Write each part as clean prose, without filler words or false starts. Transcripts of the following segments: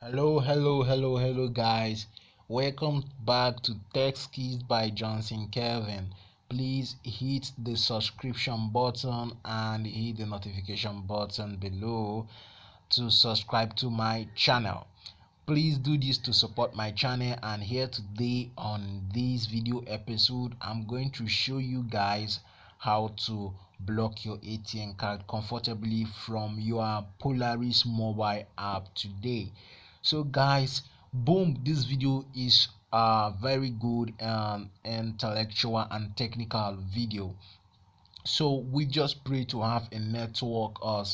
Hello guys, welcome back to Tech Skills by Johnson Kevin. Please hit the subscription button and hit the notification button below to subscribe to my channel. Please do this to support my channel. And here today on this video episode, I'm going to show you guys how to block your ATM card comfortably from your Polaris mobile app today. So guys, boom, this video is a very good intellectual and technical video. So we just pray to have a network or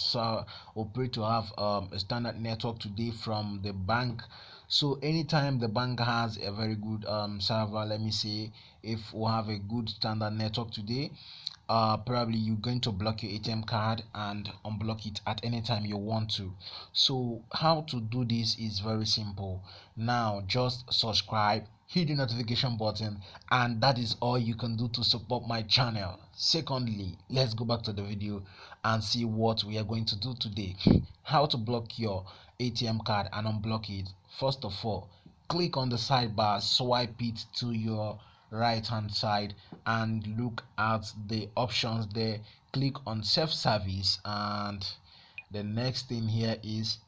pray to have a standard network today from the bank. So anytime the bank has a very good server, let me say if we have a good standard network today, probably you're going to block your ATM card and unblock it at any time you want to. So how to do this is very simple. Now just subscribe, hit the notification button, and that is all you can do to support my channel. Secondly, let's go back to the video and see what we are going to do today. How to block your ATM card and unblock it. First of all, click on the sidebar, swipe it to your right hand side and look at the options there. Click on self-service, and the next thing here is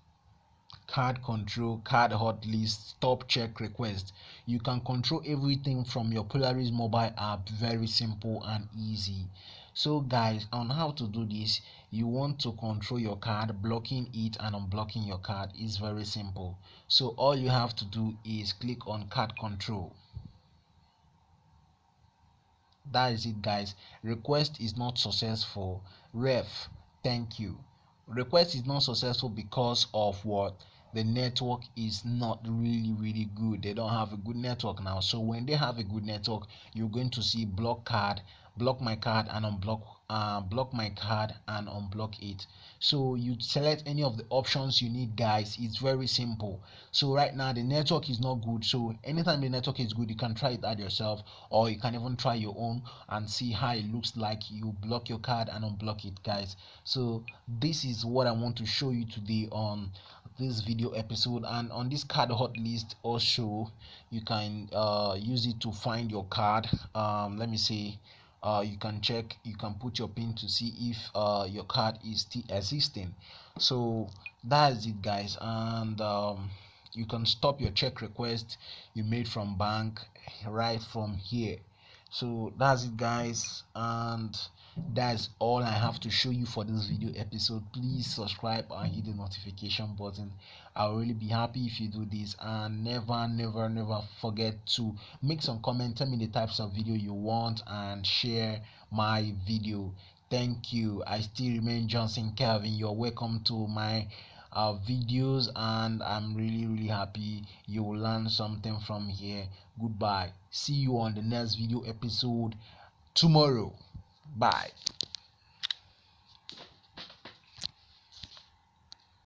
card control, card hot list, stop check request. You can control everything from your Polaris mobile app. Very simple and easy. So guys, on how to do this, you want to control your card. Blocking it and unblocking your card is very simple. So all you have to do is click on card control. That is it guys. Request is not successful. Ref, thank you. Request is not successful because of what? The network is not really good. They don't have a good network now. So when they have a good network, you're going to see block card, block my card, and unblock block my card and unblock it. So you select any of the options you need guys. It's very simple. So right now the network is not good, so anytime the network is good, you can try it out yourself, or you can even try your own and see how it looks like. You block your card and unblock it guys. So this is what I want to show you today on this video episode. And on this card hot list also, you can use it to find your card. Let me say you can check, you can put your pin to see if your card is still existing. So that's it guys. And you can stop your check request you made from bank right from here. So that's it guys, and that's all I have to show you for this video episode. Please subscribe and hit the notification button. I'll really be happy if you do this. And never forget to make some comment, tell me the types of video you want, and share my video. Thank you. I still remain Johnson Kevin. You're welcome to my videos, and I'm really happy you will learn something from here. Goodbye. See you on the next video episode tomorrow. Bye.